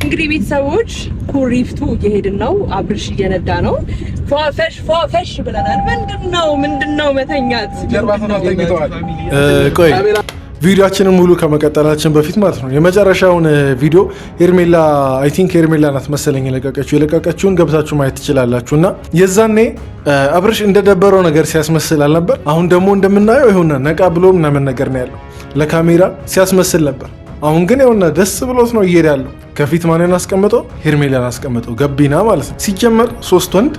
እንግዲህ ቤተሰቦች ኩሪፍቱ እየሄድን ነው። አብርሽ እየነዳ ነው። ፏፈሽ ብለናል። ምንድነው መተኛት ቆይ ቪዲዮአችንን ሙሉ ከመቀጠላችን በፊት ማለት ነው የመጨረሻውን ቪዲዮ ሄርሜላ አይ ቲንክ ሄርሜላ ናት መሰለኝ የለቀቀችውን ገብታችሁ ማየት ትችላላችሁና የዛኔ አብርሽ እንደደበረው ነገር ሲያስመስል አልነበር? አሁን ደግሞ እንደምናየው ይሁንና ነቃ ብሎ ምናምን ነገር ነው ያለው። ለካሜራ ሲያስመስል ነበር። አሁን ግን ይሁንና ደስ ብሎት ነው እየሄደ ያለው። ከፊት ማንን አስቀምጦ? ሄርሜላን አስቀምጦ ገቢና ማለት ነው። ሲጀመር 3 ወንድ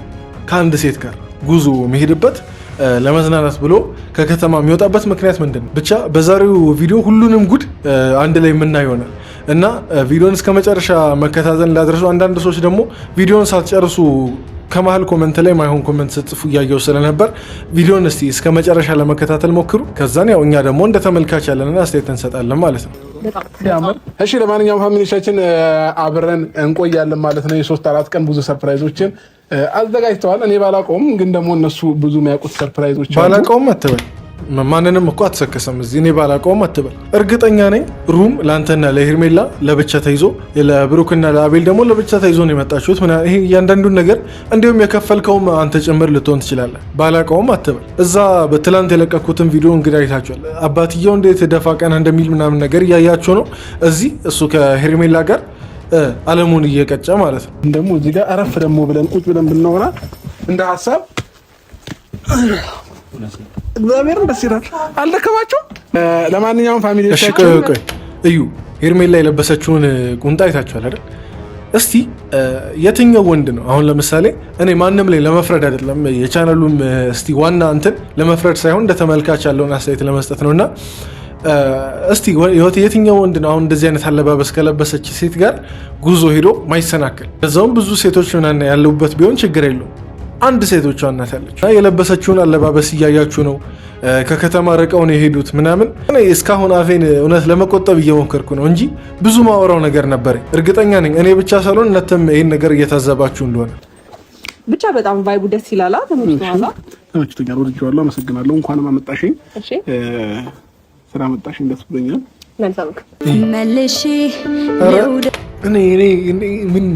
ከአንድ ሴት ጋር ጉዞ የሚሄድበት ለመዝናናት ብሎ ከከተማ የሚወጣበት ምክንያት ምንድን ነው? ብቻ በዛሬው ቪዲዮ ሁሉንም ጉድ አንድ ላይ የምናየው ይሆናል እና ቪዲዮን እስከ መጨረሻ መከታተል እንዳደረሱ። አንዳንድ ሰዎች ደግሞ ቪዲዮን ሳትጨርሱ ከመሀል ኮመንት ላይ ማይሆን ኮመንት ጽፉ እያየው ስለነበር ቪዲዮን እስቲ እስከ መጨረሻ ለመከታተል ሞክሩ። ከዛን ያው እኛ ደግሞ እንደ ተመልካች ያለንና አስተያየት እንሰጣለን ማለት ነው። እሺ ለማንኛውም ፋሚሊዎቻችን አብረን እንቆያለን ማለት ነው። የ3-4 ቀን ብዙ ሰርፕራይዞችን አዘጋጅተዋል። እኔ ባላቀውም ግን ደግሞ እነሱ ብዙ የሚያውቁት ሰርፕራይዞች አሉ። ባላቀውም አትበል፣ ማንንም እኮ አትሰከሰም እዚህ። እኔ ባላቀውም አትበል። እርግጠኛ ነኝ ሩም ለአንተና ለሄርሜላ ለብቻ ተይዞ ለብሩክና ለአቤል ደግሞ ለብቻ ተይዞ ነው የመጣችሁት። ይሄ እያንዳንዱን ነገር እንዲሁም የከፈልከውም አንተ ጭምር ልትሆን ትችላለህ። ባላቀውም አትበል። እዛ በትላንት የለቀኩትን ቪዲዮ እንግዲህ አይታችኋል። አባትየው እንዴት ደፋ ቀና እንደሚል ምናምን ነገር እያያችሁ ነው። እዚህ እሱ ከሄርሜላ ጋር አለሙን እየቀጨ ማለት ነው። ደግሞ እዚህ ጋር አረፍ ደግሞ ብለን ቁጭ ብለን ብናወራ እንደ ሐሳብ እግዚአብሔርን ደስ ይላል። አልደከማችሁም? ለማንኛውም ፋሚሊዎቻችን ቆይ እዩ ሄርሜላ የለበሰችውን ቁምጣ አይታችኋል አይደል? እስቲ የትኛው ወንድ ነው አሁን ለምሳሌ እኔ ማንም ላይ ለመፍረድ አይደለም የቻናሉም እስቲ ዋና እንትን ለመፍረድ ሳይሆን እንደ ተመልካች ያለውን አስተያየት ለመስጠት ነውና እስቲ የትኛው ወንድ ነው አሁን እንደዚህ አይነት አለባበስ ከለበሰች ሴት ጋር ጉዞ ሄዶ ማይሰናከል? በዛውም ብዙ ሴቶች ምናምን ያሉበት ቢሆን ችግር የለውም። አንድ ሴቶቿ እናት ያለች የለበሰችውን አለባበስ እያያችሁ ነው። ከከተማ ርቀው ነው የሄዱት ምናምን። እኔ እስካሁን አፌን እውነት ለመቆጠብ እየሞከርኩ ነው እንጂ ብዙ ማወራው ነገር ነበር። እርግጠኛ ነኝ እኔ ብቻ ሳልሆን እናንተም ይሄን ነገር እየታዘባችሁ እንደሆነ። ብቻ በጣም ቫይቡ ደስ ይላል። ተመችቶኛል፣ ወድጄዋለሁ። አመሰግናለሁ። እንኳንም አመጣሽኝ። ስራ መጣሽኝ፣ ደስ ብሎኛል። መልሼ እኔ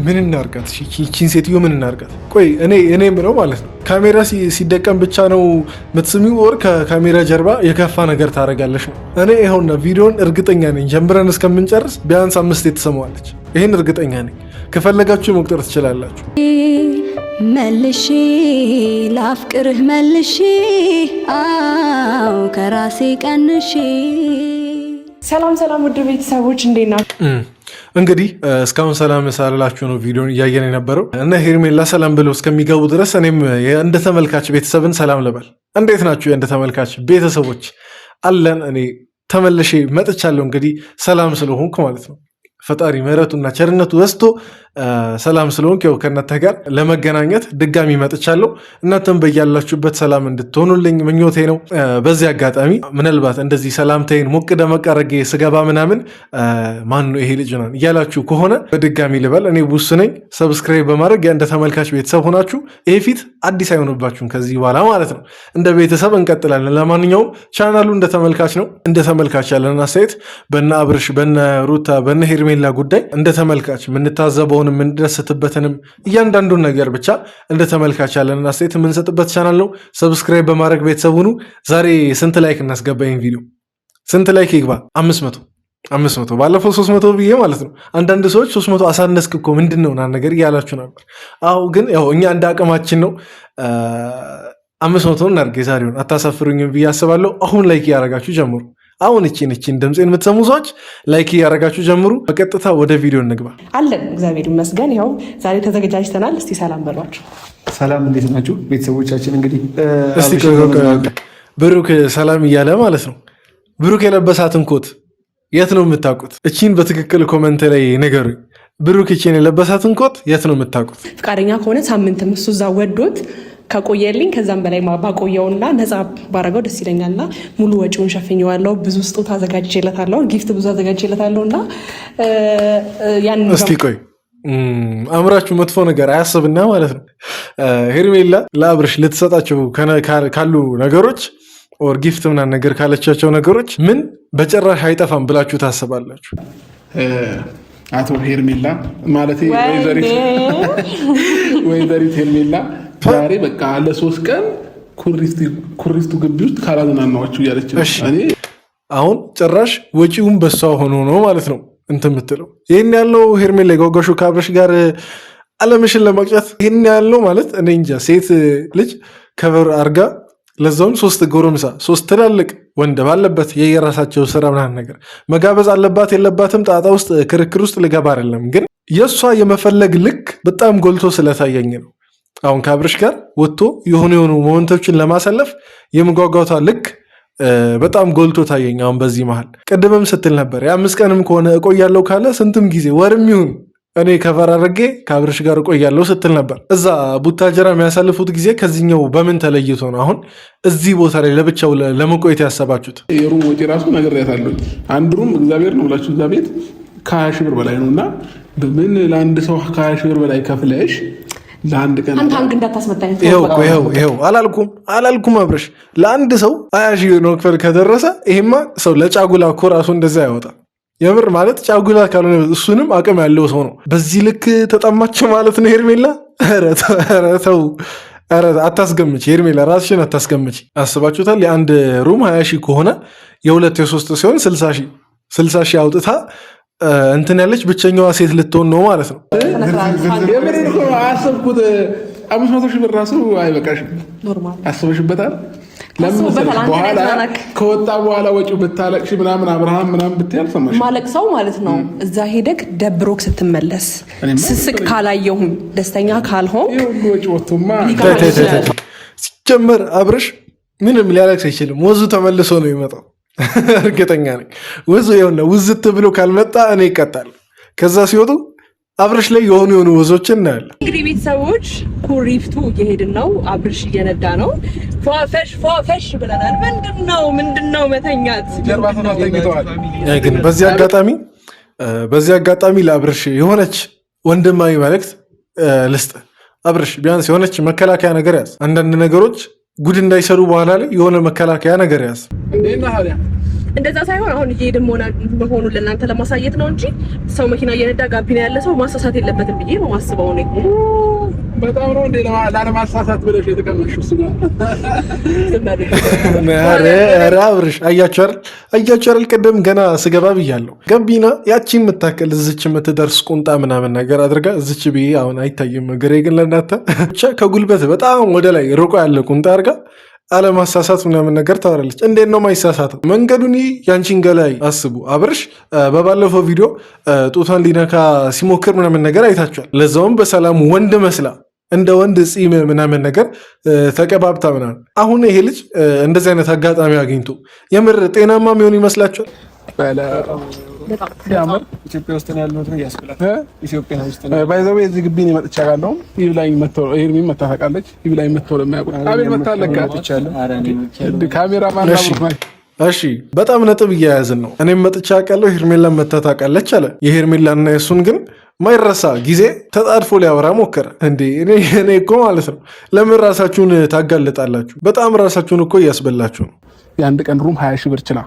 ምን እናርጋት? እቺን ሴትዮ ምን እናርጋት? ቆይ እኔ ምለው ማለት ነው ካሜራ ሲደቀም ብቻ ነው የምትስሚው ወር ከካሜራ ጀርባ የከፋ ነገር ታደርጋለሽ ነው? እኔ ይኸውና ቪዲዮን እርግጠኛ ነኝ ጀምረን እስከምንጨርስ ቢያንስ 5 ትሰማዋለች። ይሄን እርግጠኛ ነኝ። ከፈለጋችሁ መቁጠር ትችላላችሁ። መልሼ ላፍቅርህ መልሼ ከራሴ ቀንሼ። ሰላም ውድ ቤተሰቦች እንዴት ናችሁ? እንግዲህ እስካሁን ሰላም ሳልላችሁ ነው ቪዲዮን እያየን የነበረው እና ሄርሜላ ሰላም ብለው እስከሚገቡ ድረስ እኔም እንደ ተመልካች ቤተሰብን ሰላም ልበል። እንዴት ናችሁ እንደ ተመልካች ቤተሰቦች? አለን። እኔ ተመልሼ መጥቻለሁ። እንግዲህ ሰላም ስለሆንኩ ማለት ነው። ፈጣሪ ምሕረቱና ቸርነቱ በዝቶ ሰላም ስለሆንኩ ያው ከእናንተ ጋር ለመገናኘት ድጋሚ መጥቻለሁ። እናንተም በያላችሁበት ሰላም እንድትሆኑልኝ ምኞቴ ነው። በዚህ አጋጣሚ ምናልባት እንደዚህ ሰላምታዬን ሞቅ ደመቅ አድርጌ ስገባ ምናምን ማን ነው ይሄ ልጅ ነው እያላችሁ ከሆነ በድጋሚ ልበል፣ እኔ ቡስ ነኝ። ሰብስክራይብ በማድረግ እንደ ተመልካች ቤተሰብ ሆናችሁ ይሄ ፊት አዲስ አይሆንባችሁም ከዚህ በኋላ ማለት ነው። እንደ ቤተሰብ እንቀጥላለን። ለማንኛውም ቻናሉ እንደ ተመልካች ነው። እንደ ተመልካች ያለን አስተያየት በነ አብርሽ፣ በነ ሩታ፣ በነ ሄርሜላ ጉዳይ እንደ ተመልካች የምንታዘበውን የምንደሰትበትንም እያንዳንዱን ነገር ብቻ እንደ ተመልካች ያለንን አስተያየት የምንሰጥበት ቻናል ነው። ሰብስክራይብ በማድረግ ቤተሰብ ሁኑ። ዛሬ ስንት ላይክ እናስገባ? ይሄን ቪዲዮ ስንት ላይክ ይግባ? 500 ባለፈው 300 ብዬ ማለት ነው። አንዳንድ ሰዎች 300 አሳነስክ እኮ ምንድን ነው ነገር እያላችሁ ነበር። አሁ ግን ያው እኛ እንደ አቅማችን ነው 500 እናድርግ የዛሬውን። አታሳፍሩኝም ብዬ አስባለሁ። አሁን ላይክ እያደረጋችሁ ጀምሩ። አሁን እቺን ድምፄን የምትሰሙ ሰዎች ላይክ እያደረጋችሁ ጀምሩ። በቀጥታ ወደ ቪዲዮ እንግባ። አለን እግዚአብሔር ይመስገን። ያው ዛሬ ተዘጋጅተናል። እስቲ ሰላም በሏቸው። ሰላም፣ እንዴት ናችሁ ቤተሰቦቻችን? እንግዲህ እስቲ ብሩክ ሰላም እያለ ማለት ነው። ብሩክ የለበሳትን ኮት የት ነው የምታውቁት? እቺን በትክክል ኮመንት ላይ ንገሩኝ። ብሩክ እቺን የለበሳትን ኮት የት ነው የምታውቁት? ፈቃደኛ ከሆነ ሳምንትም እሱ እዛ ወዶት ከቆየልኝ ከዛም በላይ ባቆየውና ነፃ ባረገው ደስ ይለኛልና ሙሉ ወጪውን ሸፍኘዋለሁ። ብዙ ስጦታ አዘጋጅቼለታለሁ፣ ጊፍት ብዙ አዘጋጅቼለታለሁና ያን እስቲ ቆይ አምራችሁ መጥፎ ነገር አያስብና ማለት ነው። ሄርሜላ ለአብርሽ ልትሰጣቸው ካሉ ነገሮች ኦር ጊፍት ምናምን ነገር ካለቻቸው ነገሮች ምን በጭራሽ አይጠፋም ብላችሁ ታስባላችሁ? አቶ ሄርሜላ ማለት ወይዘሪት ሄርሜላ ዛሬ በቃ ለ3 ቀን ኩሪፍቱ ግቢ ውስጥ ካላዝናናችሁ እያለች አሁን ጭራሽ ወጪውን በሷ ሆኖ ነው ማለት ነው እንትን የምትለው። ይህን ያለው ሄርሜላ የጓጓሹ ከአብርሽ ጋር አለምሽን ለመቅጨት ይህን ያለው ማለት እኔ እንጃ። ሴት ልጅ ከበር አርጋ ለዛውም 3 ጎረምሳ 3 ትላልቅ ወንድ ባለበት የየራሳቸው ስራ ምናምን ነገር መጋበዝ አለባት የለባትም ጣጣ ውስጥ ክርክር ውስጥ ልገባ አይደለም። ግን የእሷ የመፈለግ ልክ በጣም ጎልቶ ስለታየኝ ነው አሁን ከአብርሽ ጋር ወጥቶ የሆኑ ሞመንቶችን ለማሳለፍ የመጓጓቷ ልክ በጣም ጎልቶ ታየኝ። አሁን በዚህ መሃል ቅድምም ስትል ነበር የ5 ቀንም ከሆነ እቆያለሁ ካለ ስንትም ጊዜ ወርም ይሁን እኔ ከፈር አድርጌ ከአብርሽ ጋር እቆያለሁ ስትል ነበር። እዛ ቡታጀራ የሚያሳልፉት ጊዜ ከዚህኛው በምን ተለይቶ ነው አሁን እዚህ ቦታ ላይ ለብቻው ለመቆየት ያሰባችሁት? የሩም ወጪ ራሱ ነገርያታለሁ። አንድ ሩም እግዚአብሔር ነው ብላችሁ እዛ ቤት ከ20 ሺህ ብር በላይ ነው እና በምን ለአንድ ሰው ከ20 ሺህ ብር በላይ ከፍለሽ ለአንድ ቀን አንተ እንዳታስመጣኝ ይኸው አላልኩም አብርሽ ለአንድ ሰው 20 ሺህ ነው ክፈል ከደረሰ ይሄማ ሰው ለጫጉላ እኮ ራሱ እንደዛ ያወጣ። የምር ማለት ጫጉላ ካልሆነ እሱንም አቅም ያለው ሰው ነው። በዚህ ልክ ተጠማች ማለት ነው ሄርሜላ። ኧረ ተው አታስገምች ሄርሜላ፣ ራስሽን አታስገምች። አስባችሁታል? የአንድ ሩም 20 ሺህ ከሆነ የ2 የ3 ሲሆን 60 ሺህ አውጥታ እንትን ያለች ብቸኛዋ ሴት ልትሆን ነው ማለት ነው። አሰብኩት 500 ሺህ ብር ራሱ አይበቃሽም። አስበሽበታል? በኋላ ከወጣ በኋላ ወጪው ብታለቅሽ ምናምን አብርሃም ምናምን ብትያል ሰማሽ ማለቅ ሰው ማለት ነው። እዛ ሄደክ ደብሮክ ስትመለስ ስስቅ ካላየሁም ደስተኛ ካልሆን ወጪ ወጥቶማ ሲጀመር አብርሽ ምንም ሊያለቅስ አይችልም። ወዙ ተመልሶ ነው የሚመጣው። እርግጠኛ ነኝ። ወዙ የሆነ ውዝት ብሎ ካልመጣ እኔ ይቀጣል። ከዛ ሲወጡ አብርሽ ላይ የሆኑ ወዞችን እናያለን። እንግዲህ ቤተሰቦች ኩሪፍቱ እየሄድን ነው። አብርሽ እየነዳ ነው። ፏፈሽ ብለናል። ምንድነው መተኛት ግን በዚህ አጋጣሚ ለአብርሽ የሆነች ወንድማዊ መልእክት ልስጥ። አብርሽ ቢያንስ የሆነች መከላከያ ነገር ያዝ። አንዳንድ ነገሮች ጉድ እንዳይሰሩ በኋላ ላይ የሆነ መከላከያ ነገር ያዝ። እንደዛ ሳይሆን አሁን እየሄድን መሆኑን ለእናንተ ለማሳየት ነው እንጂ ሰው መኪና እየነዳ ጋቢና ያለ ሰው ማሳሳት የለበትም ብዬ ነው ማስበው ነው። በጣም ነው እንዴ ላለማሳሳት ብለሽ የተቀመጥሽው እሱ ጋር። ኧረ አብርሽ አያቸዋል ቅድም ገና ስገባ ብያለሁ። ገቢና ያቺን የምታከል እዝች የምትደርስ ቁንጣ ምናምን ነገር አድርጋ እዝች ብዬ አሁን አይታይም እግሬ ግን ለእናንተ ብቻ ከጉልበት በጣም ወደ ላይ ርቆ ያለ ቁንጣ አድርጋ አለማሳሳት ምናምን ነገር ታወራለች። እንዴት ነው ማይሳሳተው? መንገዱን ያንቺን ገላይ አስቡ። አብርሽ በባለፈው ቪዲዮ ጡቷን ሊነካ ሲሞክር ምናምን ነገር አይታችኋል። ለዛውም በሰላም ወንድ መስላ እንደ ወንድ ፂም ምናምን ነገር ተቀባብታ ምናምን። አሁን ይሄ ልጅ እንደዚህ አይነት አጋጣሚ አግኝቶ የምር ጤናማ የሚሆን ይመስላችኋል? ኢትዮጵያ ውስጥ ነው ያለው ነው ያስብላል። ኢትዮጵያ ውስጥ ነው ባይዘው እዚህ ግቢ ነው መጥቻ ያለው ይብላኝ መተው ይሄን መታፈቃለች ይብላኝ መተው ለማያውቁ አቤል መታለካ ይቻላል ካሜራ ማን ነው? እሺ በጣም ነጥብ እያያዝን ነው። እኔም መጥቻ ያውቃለሁ ሄርሜላ መታታቃለች አለ። የሄርሜላና የሱን ግን ማይረሳ ጊዜ ተጣድፎ ሊያወራ ሞከረ። እንዴ እኔ እኮ ማለት ነው ለምን ራሳችሁን ታጋልጣላችሁ? በጣም ራሳችሁን እኮ እያስበላችሁ ነው። የአንድ ቀን ሩም 20 ሺህ ብር ችላ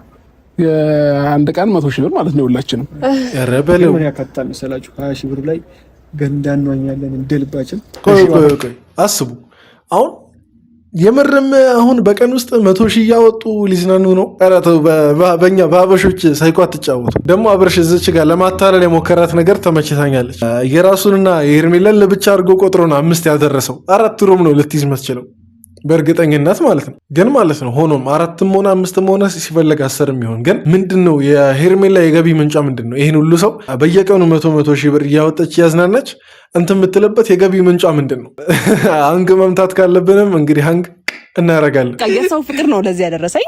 የአንድ ቀን 100 ሺህ ብር ማለት ነው። ሁላችንም ረበለው ምን ያካትታል መሰላችሁ? 20 ሺህ ብር ላይ ገንዳ እንዋኛለን እንደልባችን። ቆይ አስቡ። አሁን የምርም አሁን በቀን ውስጥ 100 ሺህ እያወጡ ሊዝናኑ ነው። ኧረ ተው፣ በእኛ በአበሾች ሳይኮ አትጫወቱ። ደግሞ አብርሽ እዚች ጋር ለማታለል የሞከራት ነገር ተመችታኛለች። የራሱንና የሄርሜላን ለብቻ አድርጎ ቆጥሮ ነው 5 ያደረሰው። 4 ሩም ነው ልትይዝ መስችለው በእርግጠኝነት ማለት ነው። ግን ማለት ነው ሆኖም 4ም ሆነ 5ም ሆነ ሲፈለግ 10 የሚሆን ግን ምንድን ነው የሄርሜላ የገቢ ምንጫ ምንድን ነው? ይህን ሁሉ ሰው በየቀኑ 100 ሺህ ብር እያወጣች እያዝናናች እንትን የምትልበት የገቢ ምንጫ ምንድን ነው? አንግ መምታት ካለብንም እንግዲህ አንግ እናደርጋለን። የሰው ፍቅር ነው ለዚህ ያደረሰኝ።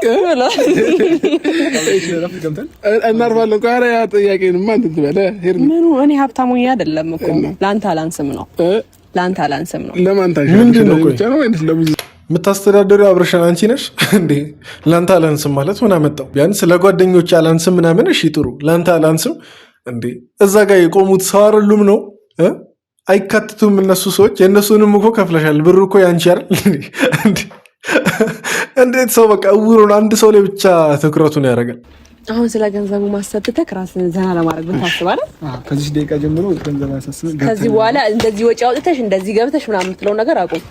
እናርፋለን። ቃሪያ ያ ጥያቄንማ እንትን ትበለ ምኑ እኔ ሀብታሙ አይደለም እኮ ለአንተ አላንስም ነው። ለአንተ አላንስም ነው። ለማን ታሽ ምንድን ነው ብቻ ነው ወይስ ለብዙ የምታስተዳደሪው አብርሽን አንቺ ነሽ እንዴ? ለአንተ አላንስም ማለት ምን አመጣው? ቢያንስ ለጓደኞች አላንስም ምናምን እሺ ጥሩ፣ ለአንተ አላንስም እንዴ? እዛ ጋር የቆሙት ሰው አይደሉም ነው? አይካትቱም እነሱ ሰዎች? የእነሱንም እኮ ከፍለሻል። ብሩ እኮ ያንቺ አይደል? እንዴት ሰው በቃ እውሩን አንድ ሰው ላይ ብቻ ትኩረቱን ያደርጋል? አሁን ስለ ገንዘቡ ማሰብ ትተህ ራስህን ዘና ለማድረግ ምን ታስባለህ? ከዚህ ደቂቃ ጀምሮ ገንዘብ አያሳስብም። ከዚህ በኋላ እንደዚህ ወጪ አውጥተሽ እንደዚህ ገብተሽ ምናምን የምትለው ነገር አቁም።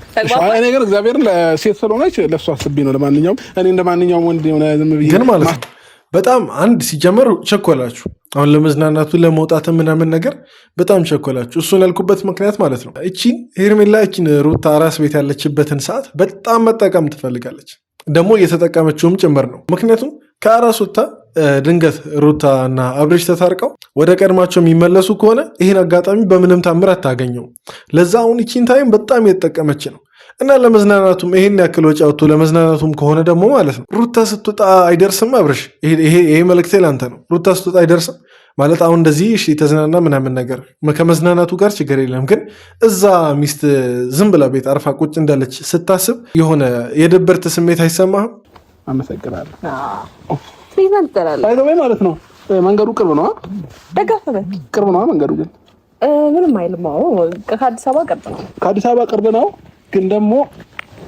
አይ ነገር እግዚአብሔር ለሴት ስለሆነች ለሷ አስቤ ነው። ለማንኛውም እኔ እንደማንኛውም ወንድ የሆነ ዝም ብዬ ግን ማለት ነው በጣም አንድ ሲጀመር ቸኮላችሁ። አሁን ለመዝናናቱ ለመውጣት ምናምን ነገር በጣም ቸኮላችሁ። እሱን ያልኩበት ምክንያት ማለት ነው እቺን ሄርሜላ እቺን ሩታ አራስ ቤት ያለችበትን ሰዓት በጣም መጠቀም ትፈልጋለች። ደግሞ እየተጠቀመችውም ጭምር ነው። ምክንያቱም ከአራስ ወጥታ ድንገት ሩታ እና አብርሽ ተታርቀው ወደ ቀድማቸው የሚመለሱ ከሆነ ይህን አጋጣሚ በምንም ታምር አታገኘው። ለዛ አሁን ይቺን ታይም በጣም እየተጠቀመች ነው እና ለመዝናናቱም ይሄን ያክል ወጪ አውጥቶ ለመዝናናቱም ከሆነ ደግሞ ማለት ነው ሩታ ስትወጣ አይደርስም። አብርሽ ይሄ መልእክቴ ላንተ ነው። ሩታ ስትወጣ አይደርስም ማለት አሁን እንደዚህ እሺ ተዝናና ምናምን ነገር ከመዝናናቱ ጋር ችግር የለም። ግን እዛ ሚስት ዝም ብላ ቤት አርፋ ቁጭ እንዳለች ስታስብ የሆነ የድብርት ስሜት አይሰማህም? አመሰግናለሁ። ይዘንጠላል ማለት ነው። መንገዱ ቅርብ ነው። ደጋፈበት ቅርብ ነው መንገዱ ግን ምንም አይልም። ከአዲስ አበባ ቅርብ ነው። ከአዲስ አበባ ቅርብ ነው። ግን ደግሞ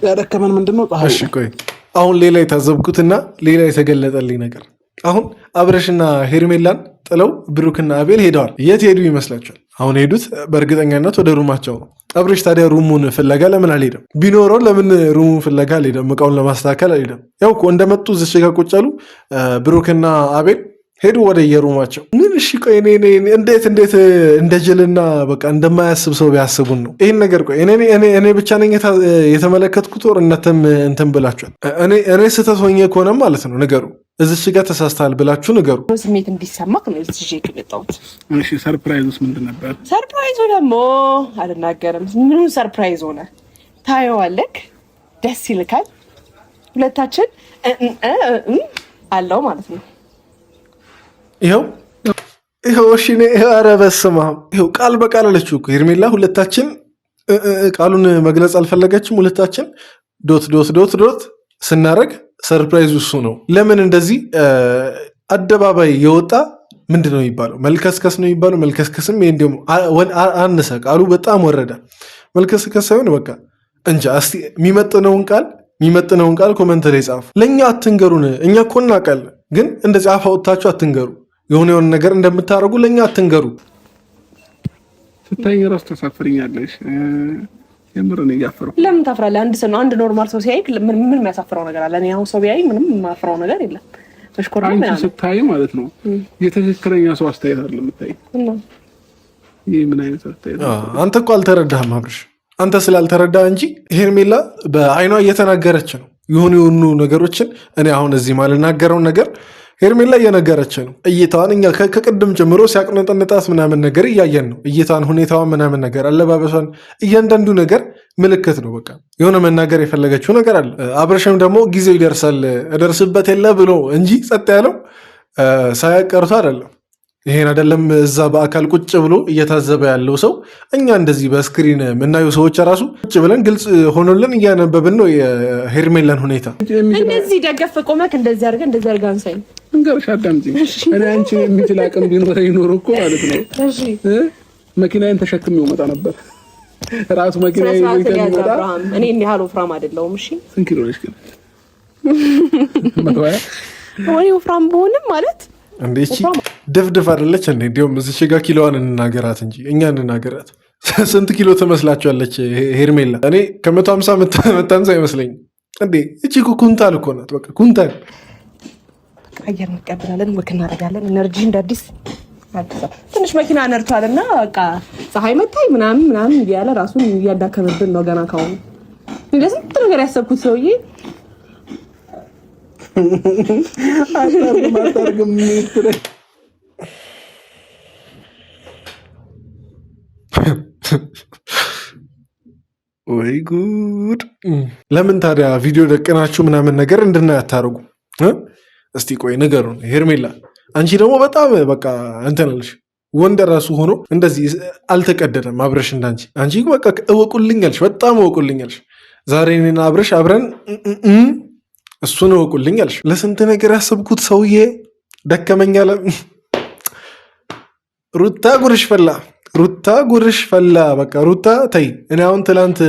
ያደከመን ምንድነው ፀሐይ። እሺ ቆይ አሁን ሌላ የታዘብኩትና ሌላ የተገለጠልኝ ነገር አሁን አብረሽና ሄርሜላን ጥለው ብሩክና አቤል ሄደዋል። የት ሄዱ ይመስላችኋል? አሁን ሄዱት በእርግጠኛነት ወደ ሩማቸው ነው። አብረሽ ታዲያ ሩሙን ፍለጋ ለምን አልሄደም? ቢኖረው ለምን ሩሙን ፍለጋ አልሄደም? እቃውን ለማስተካከል አልሄደም? ያው እኮ እንደመጡ እዚች ጋር ቁጭ ያሉ ብሩክና አቤል ሄዱ ወደ የሩማቸው። ምን እሺ ቆይ እንዴት እንደ ጅልና በቃ እንደማያስብ ሰው ቢያስቡን ነው ይህን ነገር። ቆይ እኔ ብቻ ነኝ የተመለከትኩት ወር እናንተም እንትን ብላችኋል? እኔ ስህተት ሆኜ ከሆነም ማለት ነው ንገሩ። እዚች ጋር ተሳስተሃል ብላችሁ ንገሩ። ስሜት እንዲሰማክ ነው እዚህ ይዤ የመጣሁት። እሺ ሰርፕራይዙስ ምንድን ነበር? ሰርፕራይዙ ደግሞ አልናገርም። ምኑን ሰርፕራይዝ ሆነ? ታየዋለክ፣ ደስ ይልካል። ሁለታችን አለው ማለት ነው። ይኸው እሺ ኧረ በስመ አብ ይኸው ቃል በቃል አለችው እኮ ሄርሜላ። ሁለታችን ቃሉን መግለጽ አልፈለገችም። ሁለታችን ዶት ስናደርግ ሰርፕራይዙ እሱ ነው። ለምን እንደዚህ አደባባይ የወጣ ምንድን ነው የሚባለው? መልከስከስ ነው የሚባለው። መልከስከስም ይሄ ደግሞ አነሰ፣ ቃሉ በጣም ወረደ። መልከስከስ ሳይሆን በቃ እንጃ። እስቲ የሚመጥነውን ቃል ኮመንት ላይ ጻፉ። ለእኛ አትንገሩን። እኛ እኮ እናውቃለን፣ ግን እንደዚህ አፍ አውጥታችሁ አትንገሩ። የሆነ ነገር እንደምታደርጉ ለእኛ አትንገሩ። ስታይ ራስ ተሳፍሪኛለሽ። የምር ነው ያፈረው። ለምን ታፍራለህ? አንድ ኖርማል ሰው ሲያይክ ምን የሚያሳፍረው ነገር አለ? እኔ አሁን ሰው ቢያይ ምንም የማፍረው ነገር የለም። መሽኮር ነው ማለት ስታይ ማለት ነው። የትክክለኛ ሰው አስተያየት አይደለም የምታይ። ይሄ ምን አይነት አስተያየት? አንተ እኮ አልተረዳህም አብርሽ። አንተ ስላልተረዳ እንጂ ሄርሜላ በአይኗ እየተናገረች ነው የሆኑ ነገሮችን። እኔ አሁን እዚህ ማልናገረውን ነገር ሄርሜላ እየነገረች ነው። እይታዋን እኛ ከቅድም ጀምሮ ሲያቅነጠንጣት ምናምን ነገር እያየን ነው። እይታን፣ ሁኔታዋን ምናምን ነገር፣ አለባበሷን፣ እያንዳንዱ ነገር ምልክት ነው። በቃ የሆነ መናገር የፈለገችው ነገር አለ። አብረሽም ደግሞ ጊዜው ይደርሳል እደርስበት የለ ብሎ እንጂ ጸጥ ያለው ሳያቀርቶ አይደለም። ይሄን አይደለም እዛ በአካል ቁጭ ብሎ እየታዘበ ያለው ሰው እኛ እንደዚህ በስክሪን የምናየው ሰዎች ራሱ ቁጭ ብለን ግልጽ ሆኖልን እያነበብን ነው የሄርሜላን ሁኔታ። እንደዚህ ደገፍ ቆመክ እንደዚህ አድርገህ አንሳኝ እንገርሽ አዳምጪኝ። እኔ አንቺ የሚችል አቅም ቢኖረኝ ኖሮ እኮ ማለት ነው መኪናዬን ተሸክሜው መጣ ነበር። ራሱ መኪናዬ ይመጣ። እኔ ያህል ወፍራም አይደለሁም። እሺ ስንት ኪሎ ነሽ ግን? ወይ ወፍራም ብሆንም ማለት እንዴቺ ድፍድፍ አይደለች እንዴ? እንዲሁም እዚህ ጋር ኪሎዋን እንናገራት እንጂ እኛ እንናገራት። ስንት ኪሎ ትመስላችኋለች ሄርሜላ? እኔ ከ150 መታንሳ አይመስለኝም እንዴ? እቺ ኩንታል እኮ ናት። በቃ ኩንታል። አየር እንቀበላለን፣ ወክ እናደርጋለን። ኤነርጂ እንዳዲስ ትንሽ መኪና ነርቷልና በቃ ፀሐይ መታይ ምናምን እያለ ራሱን እያዳከመብን ነው። ገና ካሁኑ እንደ ስንት ነገር ያሰብኩት ሰውዬ ወይ ጉድ! ለምን ታዲያ ቪዲዮ ደቅናችሁ ምናምን ነገር እንድናይ አታደርጉ? እስቲ ቆይ ንገሩን። ሄርሜላ አንቺ ደግሞ በጣም በቃ እንትናልሽ ወንድ ራሱ ሆኖ እንደዚህ አልተቀደደም። አብረሽ እንዳንቺ አንቺ በቃ እወቁልኛልሽ፣ በጣም እወቁልኛልሽ። ዛሬ እኔና አብረሽ አብረን እሱን እወቁልኛልሽ። ለስንት ነገር ያሰብኩት ሰውዬ ደከመኛለ። ሩታ ጉርሽ ፈላ። በቃ ሩታ ተይ። እኔ አሁን ትላንት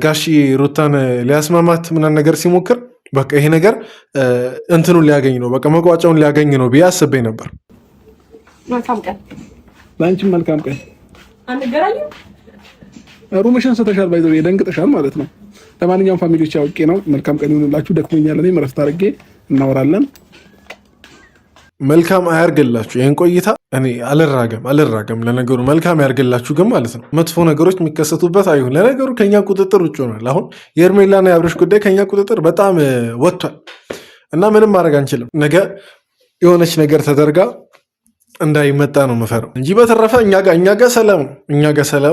ጋሺ ሩታን ሊያስማማት ምናምን ነገር ሲሞክር በቃ ይሄ ነገር እንትኑን ሊያገኝ ነው፣ በቃ መቋጫውን ሊያገኝ ነው ብዬ አስቤ ነበር። መልካም ቀን ለአንቺም መልካም ቀን። አንገናኝም። ሩምሽን ስተሻል ባይዘው የደንግጠሻል ማለት ነው። ለማንኛውም ፋሚሊዎች ያውቄ ነው። መልካም ቀን ይሁንላችሁ። ደክሞኛል። እኔም እረፍት አድርጌ እናወራለን። መልካም አያርግላችሁ ይህን ቆይታ። እኔ አልራገም። ለነገሩ መልካም ያርግላችሁ ግን ማለት ነው መጥፎ ነገሮች የሚከሰቱበት አይሁን። ለነገሩ ከኛ ቁጥጥር ውጭ ሆኗል። አሁን የሄርሜላና የአብርሽ ጉዳይ ከኛ ቁጥጥር በጣም ወጥቷል እና ምንም ማድረግ አንችልም። ነገ የሆነች ነገር ተደርጋ እንዳይመጣ ነው መፈረው እንጂ በተረፈ እኛ ጋር ሰላም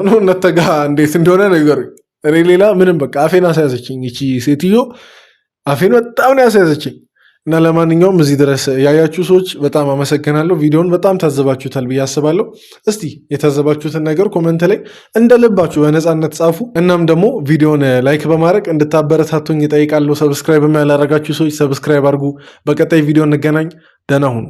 ነው። እነተ ጋ እንዴት እንደሆነ ነገሩ እኔ ሌላ ምንም በቃ አፌን አስያዘችኝ። ይቺ ሴትዮ አፌን በጣም ነው ያስያዘችኝ። እና ለማንኛውም እዚህ ድረስ ያያችሁ ሰዎች በጣም አመሰግናለሁ። ቪዲዮን በጣም ታዘባችሁታል ብዬ አስባለሁ። እስቲ የታዘባችሁትን ነገር ኮመንት ላይ እንደልባችሁ በነፃነት ጻፉ። እናም ደግሞ ቪዲዮን ላይክ በማድረግ እንድታበረታቱኝ እጠይቃለሁ። ሰብስክራይብ ያላረጋችሁ ሰዎች ሰብስክራይብ አድርጉ። በቀጣይ ቪዲዮ እንገናኝ። ደህና ሁኑ።